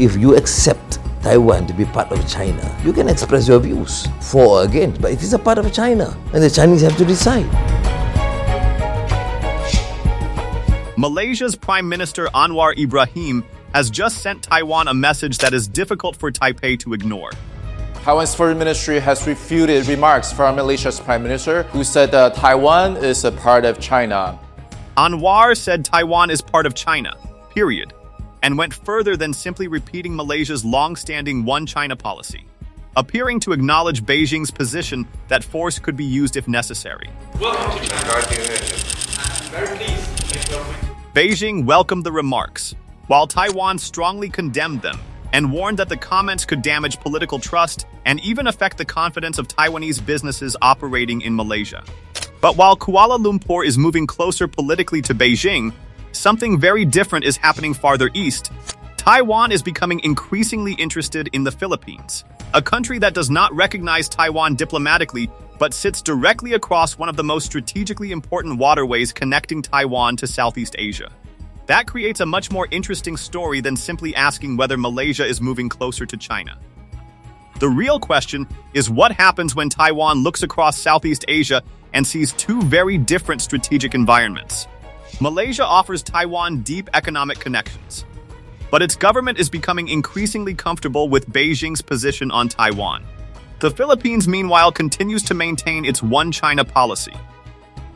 if you accept Taiwan to be part of China, you can express your views for or against, but it is a part of China, and the Chinese have to decide. Malaysia's Prime Minister Anwar Ibrahim has just sent Taiwan a message that is difficult for Taipei to ignore. Taiwan's foreign ministry has refuted remarks from Malaysia's prime minister, who said that Taiwan is a part of China. Anwar said Taiwan is part of China, period, and went further than simply repeating Malaysia's long-standing One China policy, appearing to acknowledge Beijing's position that force could be used if necessary. Welcome to China. I'm very pleased to make your point. Beijing welcomed the remarks, while Taiwan strongly condemned them and warned that the comments could damage political trust and even affect the confidence of Taiwanese businesses operating in Malaysia. But while Kuala Lumpur is moving closer politically to Beijing, something very different is happening farther east. Taiwan is becoming increasingly interested in the Philippines, a country that does not recognize Taiwan diplomatically but sits directly across one of the most strategically important waterways connecting Taiwan to Southeast Asia. That creates a much more interesting story than simply asking whether Malaysia is moving closer to China. The real question is what happens when Taiwan looks across Southeast Asia and sees two very different strategic environments. Malaysia offers Taiwan deep economic connections, but its government is becoming increasingly comfortable with Beijing's position on Taiwan. The Philippines, meanwhile, continues to maintain its One China policy,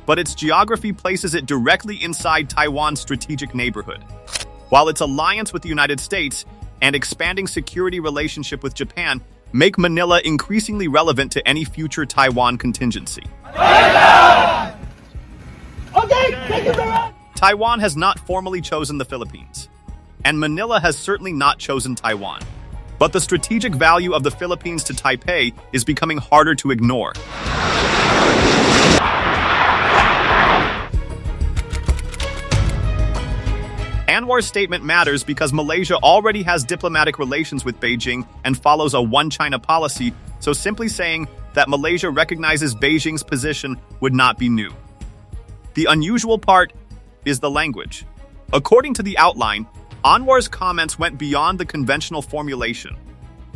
but its geography places it directly inside Taiwan's strategic neighborhood, while its alliance with the United States and expanding security relationship with Japan make Manila increasingly relevant to any future Taiwan contingency. Taiwan has not formally chosen the Philippines, and Manila has certainly not chosen Taiwan. But the strategic value of the Philippines to Taipei is becoming harder to ignore. Anwar's statement matters because Malaysia already has diplomatic relations with Beijing and follows a One China policy, so simply saying that Malaysia recognizes Beijing's position would not be new. The unusual part is the language. According to the outline, Anwar's comments went beyond the conventional formulation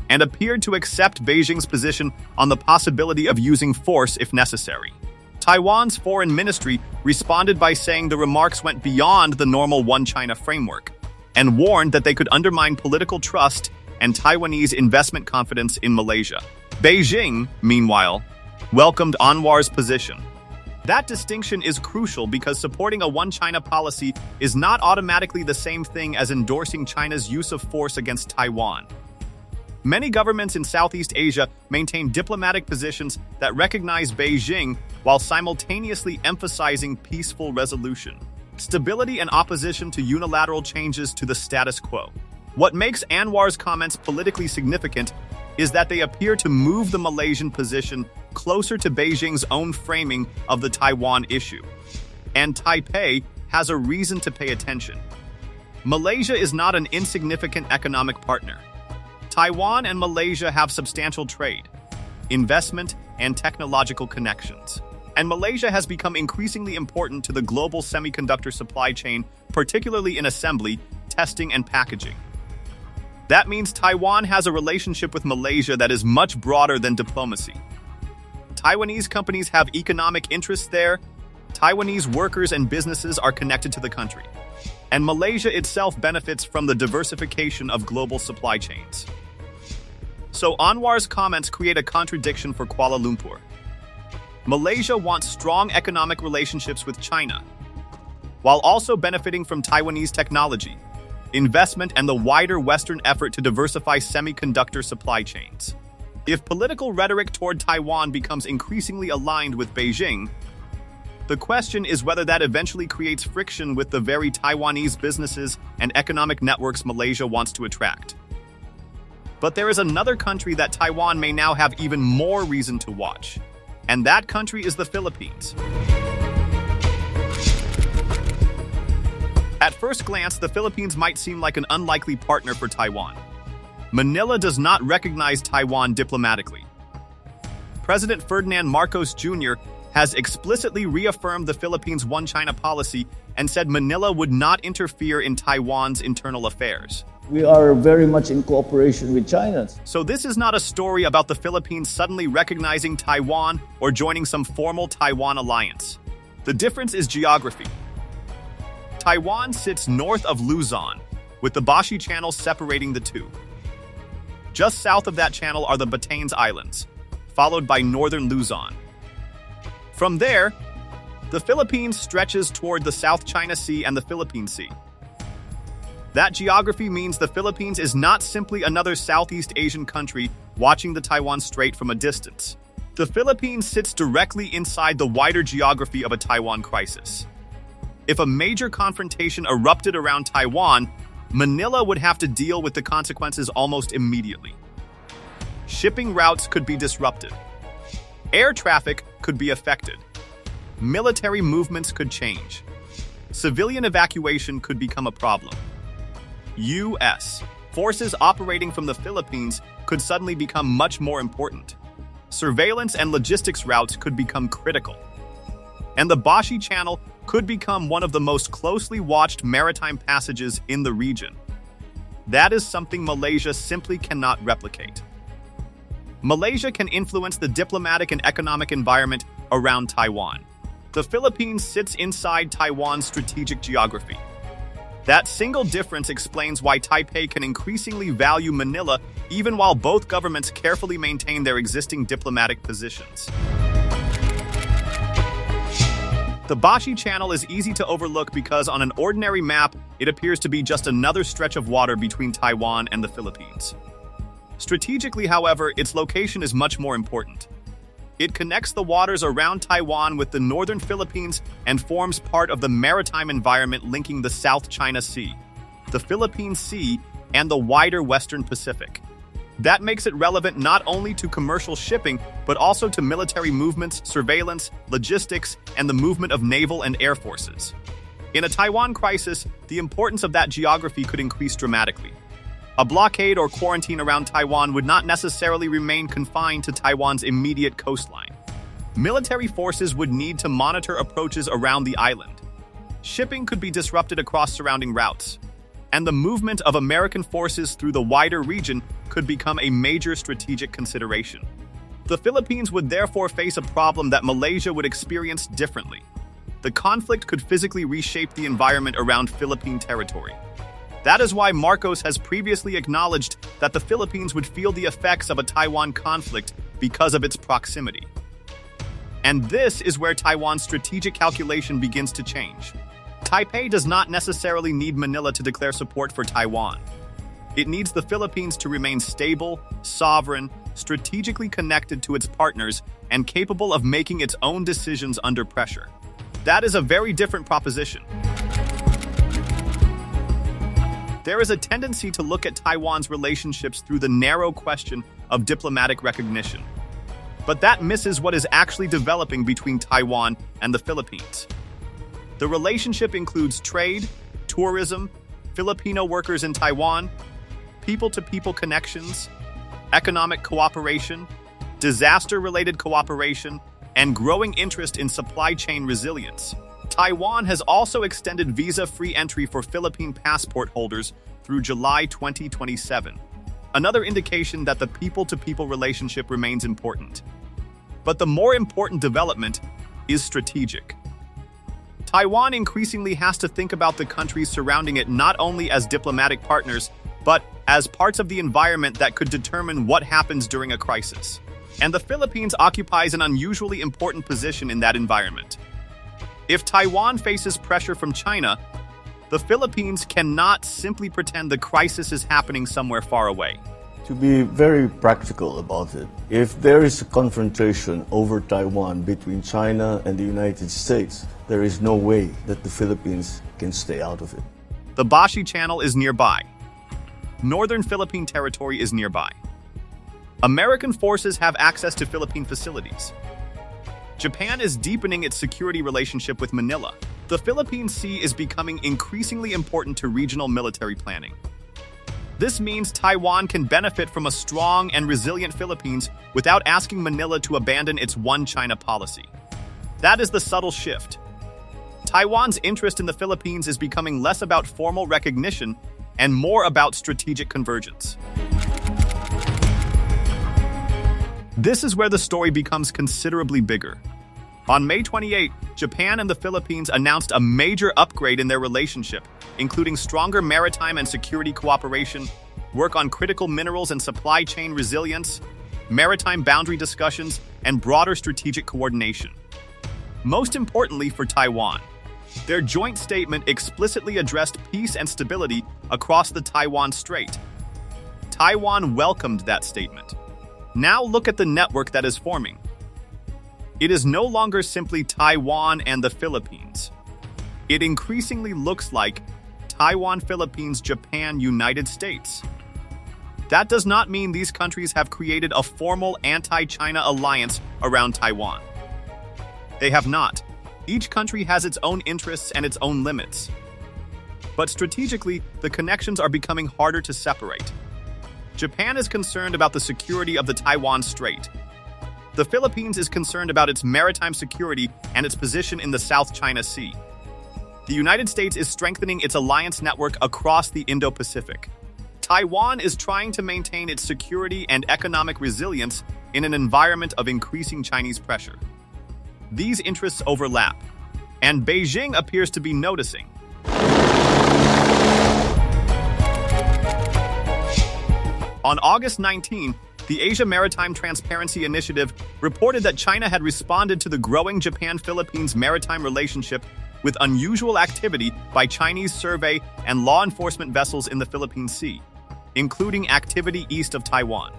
and appeared to accept Beijing's position on the possibility of using force if necessary. Taiwan's foreign ministry responded by saying the remarks went beyond the normal One China framework and warned that they could undermine political trust and Taiwanese investment confidence in Malaysia. Beijing, meanwhile, welcomed Anwar's position. That distinction is crucial because supporting a One China policy is not automatically the same thing as endorsing China's use of force against Taiwan. Many governments in Southeast Asia maintain diplomatic positions that recognize Beijing while simultaneously emphasizing peaceful resolution, stability, and opposition to unilateral changes to the status quo. What makes Anwar's comments politically significant is that they appear to move the Malaysian position closer to Beijing's own framing of the Taiwan issue. And Taipei has a reason to pay attention. Malaysia is not an insignificant economic partner. Taiwan and Malaysia have substantial trade, investment, and technological connections. And Malaysia has become increasingly important to the global semiconductor supply chain, particularly in assembly, testing, and packaging. That means Taiwan has a relationship with Malaysia that is much broader than diplomacy. Taiwanese companies have economic interests there, Taiwanese workers and businesses are connected to the country, and Malaysia itself benefits from the diversification of global supply chains. So Anwar's comments create a contradiction for Kuala Lumpur. Malaysia wants strong economic relationships with China, while also benefiting from Taiwanese technology, investment, and the wider Western effort to diversify semiconductor supply chains. If political rhetoric toward Taiwan becomes increasingly aligned with Beijing, the question is whether that eventually creates friction with the very Taiwanese businesses and economic networks Malaysia wants to attract. But there is another country that Taiwan may now have even more reason to watch, and that country is the Philippines. At first glance, the Philippines might seem like an unlikely partner for Taiwan. Manila does not recognize Taiwan diplomatically. President Ferdinand Marcos Jr. has explicitly reaffirmed the Philippines' One China policy and said Manila would not interfere in Taiwan's internal affairs. We are very much in cooperation with China. So this is not a story about the Philippines suddenly recognizing Taiwan or joining some formal Taiwan alliance. The difference is geography. Taiwan sits north of Luzon, with the Bashi Channel separating the two. Just south of that channel are the Batanes Islands, followed by northern Luzon. From there, the Philippines stretches toward the South China Sea and the Philippine Sea. That geography means the Philippines is not simply another Southeast Asian country watching the Taiwan Strait from a distance. The Philippines sits directly inside the wider geography of a Taiwan crisis. If a major confrontation erupted around Taiwan, Manila would have to deal with the consequences almost immediately. Shipping routes could be disrupted. Air traffic could be affected. Military movements could change. Civilian evacuation could become a problem. U.S. forces operating from the Philippines could suddenly become much more important. Surveillance and logistics routes could become critical. And the Bashi Channel could become one of the most closely watched maritime passages in the region. That is something Malaysia simply cannot replicate. Malaysia can influence the diplomatic and economic environment around Taiwan. The Philippines sits inside Taiwan's strategic geography. That single difference explains why Taipei can increasingly value Manila even while both governments carefully maintain their existing diplomatic positions. The Bashi Channel is easy to overlook because on an ordinary map, it appears to be just another stretch of water between Taiwan and the Philippines. Strategically, however, its location is much more important. It connects the waters around Taiwan with the northern Philippines and forms part of the maritime environment linking the South China Sea, the Philippine Sea, and the wider Western Pacific. That makes it relevant not only to commercial shipping, but also to military movements, surveillance, logistics, and the movement of naval and air forces. In a Taiwan crisis, the importance of that geography could increase dramatically. A blockade or quarantine around Taiwan would not necessarily remain confined to Taiwan's immediate coastline. Military forces would need to monitor approaches around the island. Shipping could be disrupted across surrounding routes, and the movement of American forces through the wider region could become a major strategic consideration. The Philippines would therefore face a problem that Malaysia would experience differently. The conflict could physically reshape the environment around Philippine territory. That is why Marcos has previously acknowledged that the Philippines would feel the effects of a Taiwan conflict because of its proximity. And this is where Taiwan's strategic calculation begins to change. Taipei does not necessarily need Manila to declare support for Taiwan. It needs the Philippines to remain stable, sovereign, strategically connected to its partners, and capable of making its own decisions under pressure. That is a very different proposition. There is a tendency to look at Taiwan's relationships through the narrow question of diplomatic recognition. But that misses what is actually developing between Taiwan and the Philippines. The relationship includes trade, tourism, Filipino workers in Taiwan, people-to-people connections, economic cooperation, disaster-related cooperation, and growing interest in supply chain resilience. Taiwan has also extended visa-free entry for Philippine passport holders through July 2027, another indication that the people-to-people relationship remains important. But the more important development is strategic. Taiwan increasingly has to think about the countries surrounding it not only as diplomatic partners, but as parts of the environment that could determine what happens during a crisis. And the Philippines occupies an unusually important position in that environment. If Taiwan faces pressure from China, the Philippines cannot simply pretend the crisis is happening somewhere far away. To be very practical about it, if there is a confrontation over Taiwan between China and the United States, there is no way that the Philippines can stay out of it. The Bashi Channel is nearby. Northern Philippine territory is nearby. American forces have access to Philippine facilities. Japan is deepening its security relationship with Manila. The Philippine Sea is becoming increasingly important to regional military planning. This means Taiwan can benefit from a strong and resilient Philippines without asking Manila to abandon its one China policy. That is the subtle shift. Taiwan's interest in the Philippines is becoming less about formal recognition and more about strategic convergence. This is where the story becomes considerably bigger. On May 28, Japan and the Philippines announced a major upgrade in their relationship, including stronger maritime and security cooperation, work on critical minerals and supply chain resilience, maritime boundary discussions, and broader strategic coordination. Most importantly for Taiwan, their joint statement explicitly addressed peace and stability across the Taiwan Strait. Taiwan welcomed that statement. Now look at the network that is forming. It is no longer simply Taiwan and the Philippines. It increasingly looks like Taiwan, Philippines, Japan, United States. That does not mean these countries have created a formal anti-China alliance around Taiwan. They have not. Each country has its own interests and its own limits. But strategically, the connections are becoming harder to separate. Japan is concerned about the security of the Taiwan Strait. The Philippines is concerned about its maritime security and its position in the South China Sea. The United States is strengthening its alliance network across the Indo-Pacific. Taiwan is trying to maintain its security and economic resilience in an environment of increasing Chinese pressure. These interests overlap, and Beijing appears to be noticing. On August 19, the Asia Maritime Transparency Initiative reported that China had responded to the growing Japan-Philippines maritime relationship with unusual activity by Chinese survey and law enforcement vessels in the Philippine Sea, including activity east of Taiwan.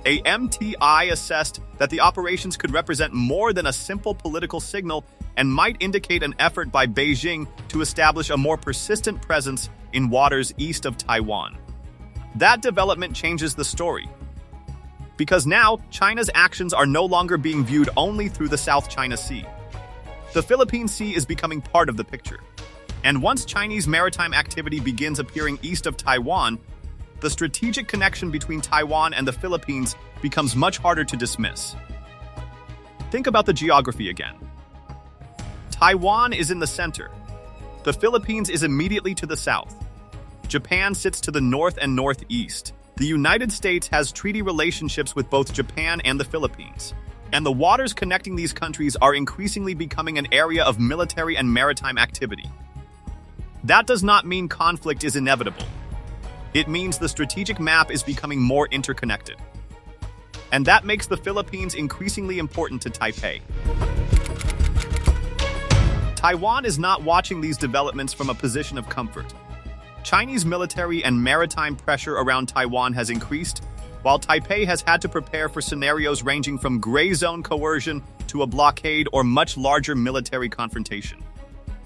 AMTI assessed that the operations could represent more than a simple political signal and might indicate an effort by Beijing to establish a more persistent presence in waters east of Taiwan. That development changes the story, because now China's actions are no longer being viewed only through the South China Sea. The Philippine Sea is becoming part of the picture. And once Chinese maritime activity begins appearing east of Taiwan, the strategic connection between Taiwan and the Philippines becomes much harder to dismiss. Think about the geography again. Taiwan is in the center. The Philippines is immediately to the south. Japan sits to the north and northeast. The United States has treaty relationships with both Japan and the Philippines. And the waters connecting these countries are increasingly becoming an area of military and maritime activity. That does not mean conflict is inevitable. It means the strategic map is becoming more interconnected. And that makes the Philippines increasingly important to Taipei. Taiwan is not watching these developments from a position of comfort. Chinese military and maritime pressure around Taiwan has increased, while Taipei has had to prepare for scenarios ranging from gray zone coercion to a blockade or much larger military confrontation.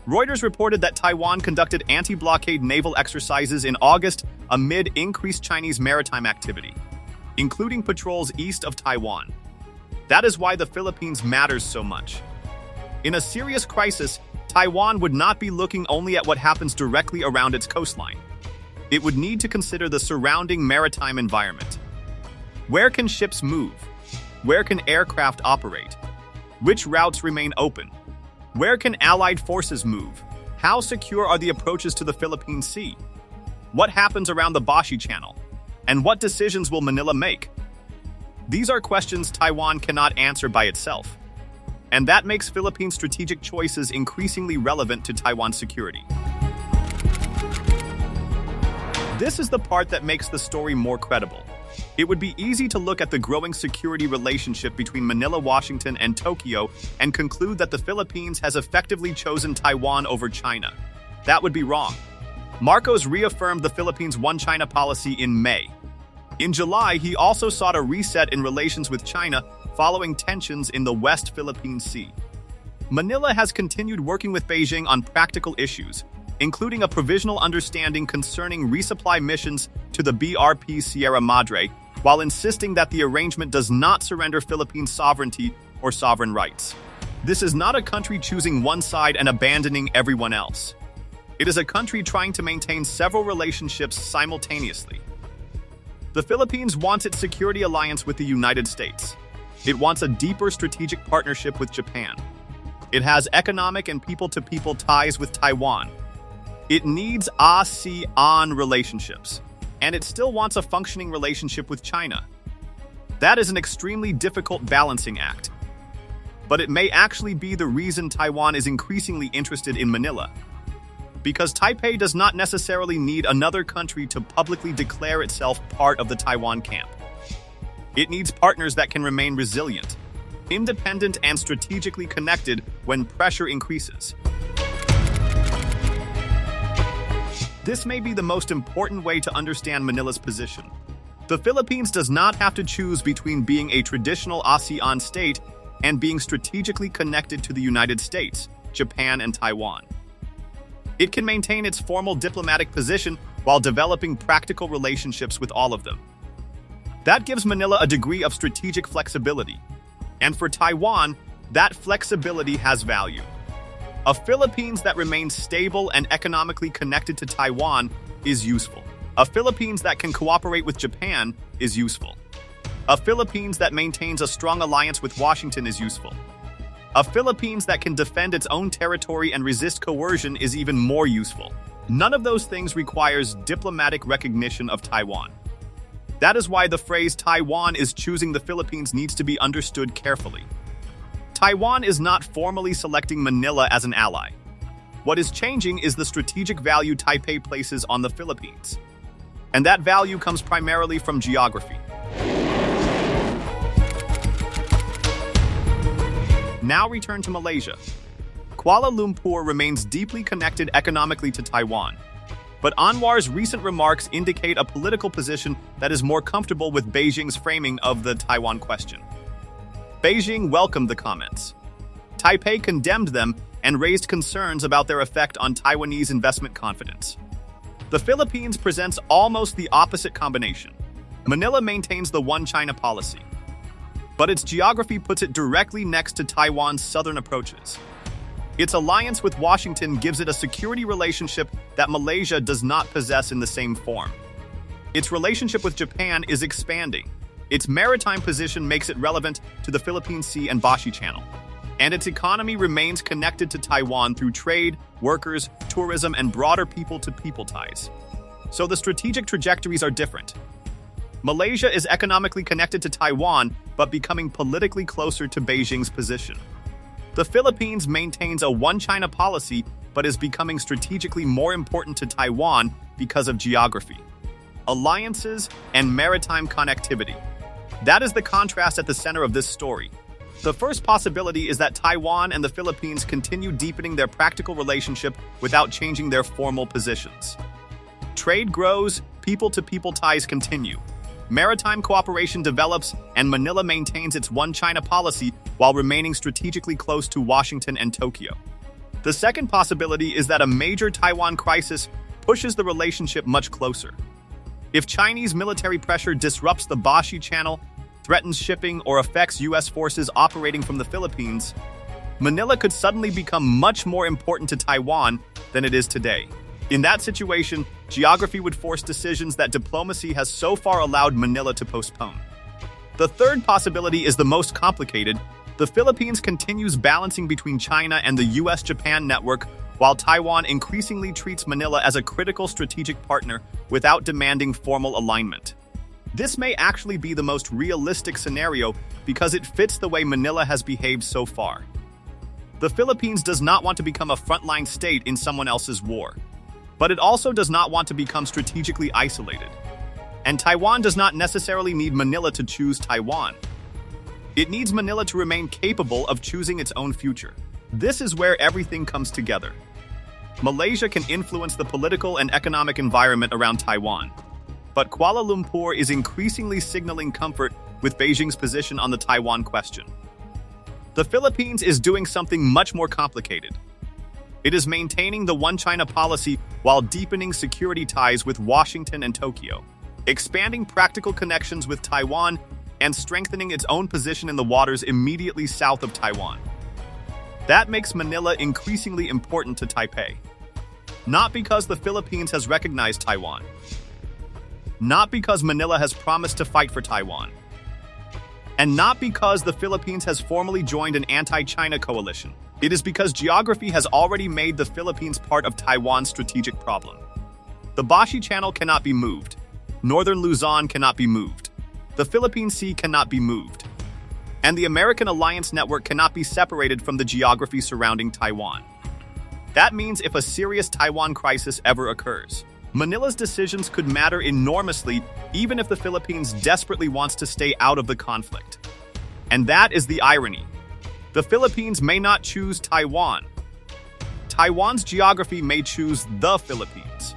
Reuters reported that Taiwan conducted anti-blockade naval exercises in August amid increased Chinese maritime activity, including patrols east of Taiwan. That is why the Philippines matters so much. In a serious crisis, Taiwan would not be looking only at what happens directly around its coastline. It would need to consider the surrounding maritime environment. Where can ships move? Where can aircraft operate? Which routes remain open? Where can Allied forces move? How secure are the approaches to the Philippine Sea? What happens around the Bashi Channel? And what decisions will Manila make? These are questions Taiwan cannot answer by itself. And that makes Philippine strategic choices increasingly relevant to Taiwan's security. This is the part that makes the story more credible. It would be easy to look at the growing security relationship between Manila, Washington, and Tokyo and conclude that the Philippines has effectively chosen Taiwan over China. That would be wrong. Marcos reaffirmed the Philippines' One China policy in May. In July, he also sought a reset in relations with China following tensions in the West Philippine Sea. Manila has continued working with Beijing on practical issues, including a provisional understanding concerning resupply missions to the BRP Sierra Madre, while insisting that the arrangement does not surrender Philippine sovereignty or sovereign rights. This is not a country choosing one side and abandoning everyone else. It is a country trying to maintain several relationships simultaneously. The Philippines wants its security alliance with the United States. It wants a deeper strategic partnership with Japan. It has economic and people-to-people ties with Taiwan. It needs ASEAN relationships, and it still wants a functioning relationship with China. That is an extremely difficult balancing act. But it may actually be the reason Taiwan is increasingly interested in Manila. Because Taipei does not necessarily need another country to publicly declare itself part of the Taiwan camp. It needs partners that can remain resilient, independent, and strategically connected when pressure increases. This may be the most important way to understand Manila's position. The Philippines does not have to choose between being a traditional ASEAN state and being strategically connected to the United States, Japan, and Taiwan. It can maintain its formal diplomatic position while developing practical relationships with all of them. That gives Manila a degree of strategic flexibility. And for Taiwan, that flexibility has value. A Philippines that remains stable and economically connected to Taiwan is useful. A Philippines that can cooperate with Japan is useful. A Philippines that maintains a strong alliance with Washington is useful. A Philippines that can defend its own territory and resist coercion is even more useful. None of those things requires diplomatic recognition of Taiwan. That is why the phrase Taiwan is choosing the Philippines needs to be understood carefully. Taiwan is not formally selecting Manila as an ally. What is changing is the strategic value Taipei places on the Philippines. And that value comes primarily from geography. Now return to Malaysia. Kuala Lumpur remains deeply connected economically to Taiwan. But Anwar's recent remarks indicate a political position that is more comfortable with Beijing's framing of the Taiwan question. Beijing welcomed the comments. Taipei condemned them and raised concerns about their effect on Taiwanese investment confidence. The Philippines presents almost the opposite combination. Manila maintains the One China policy, but its geography puts it directly next to Taiwan's southern approaches. Its alliance with Washington gives it a security relationship that Malaysia does not possess in the same form. Its relationship with Japan is expanding. Its maritime position makes it relevant to the Philippine Sea and Bashi Channel. And its economy remains connected to Taiwan through trade, workers, tourism, and broader people-to-people ties. So the strategic trajectories are different. Malaysia is economically connected to Taiwan, but becoming politically closer to Beijing's position. The Philippines maintains a One China policy, but is becoming strategically more important to Taiwan because of geography, alliances, and maritime connectivity. That is the contrast at the center of this story. The first possibility is that Taiwan and the Philippines continue deepening their practical relationship without changing their formal positions. Trade grows, people-to-people ties continue. Maritime cooperation develops, and Manila maintains its One China policy while remaining strategically close to Washington and Tokyo. The second possibility is that a major Taiwan crisis pushes the relationship much closer. If Chinese military pressure disrupts the Bashi Channel, threatens shipping, or affects U.S. forces operating from the Philippines, Manila could suddenly become much more important to Taiwan than it is today. In that situation, geography would force decisions that diplomacy has so far allowed Manila to postpone. The third possibility is the most complicated. The Philippines continues balancing between China and the U.S.-Japan network, while Taiwan increasingly treats Manila as a critical strategic partner without demanding formal alignment. This may actually be the most realistic scenario because it fits the way Manila has behaved so far. The Philippines does not want to become a frontline state in someone else's war, but it also does not want to become strategically isolated. And Taiwan does not necessarily need Manila to choose Taiwan. It needs Manila to remain capable of choosing its own future. This is where everything comes together. Malaysia can influence the political and economic environment around Taiwan, but Kuala Lumpur is increasingly signaling comfort with Beijing's position on the Taiwan question. The Philippines is doing something much more complicated. It is maintaining the One China policy while deepening security ties with Washington and Tokyo, expanding practical connections with Taiwan, and strengthening its own position in the waters immediately south of Taiwan. That makes Manila increasingly important to Taipei. Not because the Philippines has recognized Taiwan. Not because Manila has promised to fight for Taiwan. And not because the Philippines has formally joined an anti-China coalition. It is because geography has already made the Philippines part of Taiwan's strategic problem. The Bashi Channel cannot be moved. Northern Luzon cannot be moved. The Philippine Sea cannot be moved. And the American alliance network cannot be separated from the geography surrounding Taiwan. That means if a serious Taiwan crisis ever occurs, Manila's decisions could matter enormously even if the Philippines desperately wants to stay out of the conflict. And that is the irony. The Philippines may not choose Taiwan. Taiwan's geography may choose the Philippines.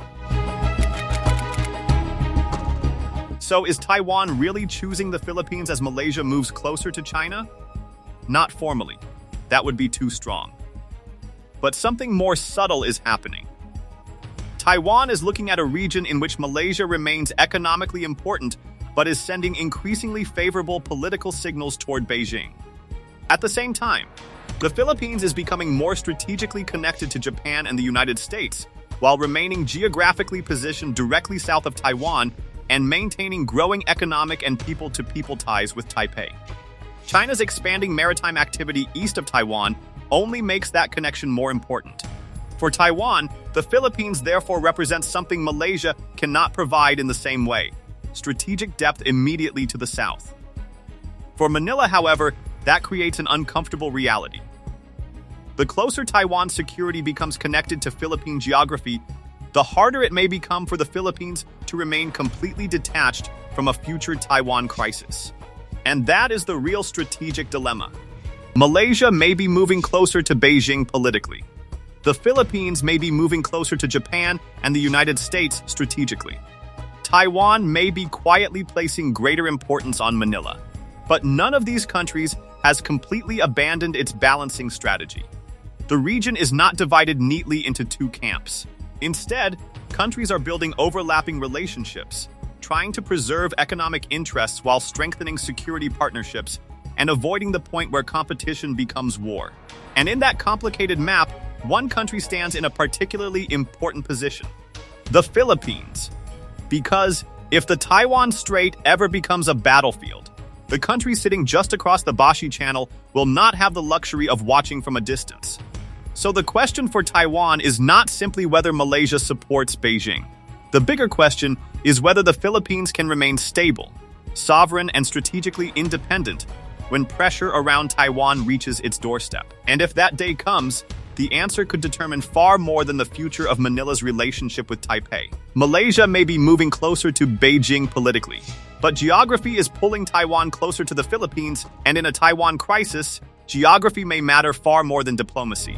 So is Taiwan really choosing the Philippines as Malaysia moves closer to China? Not formally. That would be too strong. But something more subtle is happening. Taiwan is looking at a region in which Malaysia remains economically important, but is sending increasingly favorable political signals toward Beijing. At the same time, the Philippines is becoming more strategically connected to Japan and the United States, while remaining geographically positioned directly south of Taiwan and maintaining growing economic and people-to-people ties with Taipei. China's expanding maritime activity east of Taiwan only makes that connection more important. For Taiwan, the Philippines therefore represents something Malaysia cannot provide in the same way: strategic depth immediately to the south. For Manila, however, that creates an uncomfortable reality. The closer Taiwan's security becomes connected to Philippine geography, the harder it may become for the Philippines to remain completely detached from a future Taiwan crisis. And that is the real strategic dilemma. Malaysia may be moving closer to Beijing politically. The Philippines may be moving closer to Japan and the United States strategically. Taiwan may be quietly placing greater importance on Manila. But none of these countries has completely abandoned its balancing strategy. The region is not divided neatly into two camps. Instead, countries are building overlapping relationships, trying to preserve economic interests while strengthening security partnerships and avoiding the point where competition becomes war. And in that complicated map, one country stands in a particularly important position: the Philippines. Because if the Taiwan Strait ever becomes a battlefield, the country sitting just across the Bashi Channel will not have the luxury of watching from a distance. So the question for Taiwan is not simply whether Malaysia supports Beijing. The bigger question is whether the Philippines can remain stable, sovereign, and strategically independent when pressure around Taiwan reaches its doorstep. And if that day comes, the answer could determine far more than the future of Manila's relationship with Taipei. Malaysia may be moving closer to Beijing politically, but geography is pulling Taiwan closer to the Philippines, and in a Taiwan crisis, geography may matter far more than diplomacy.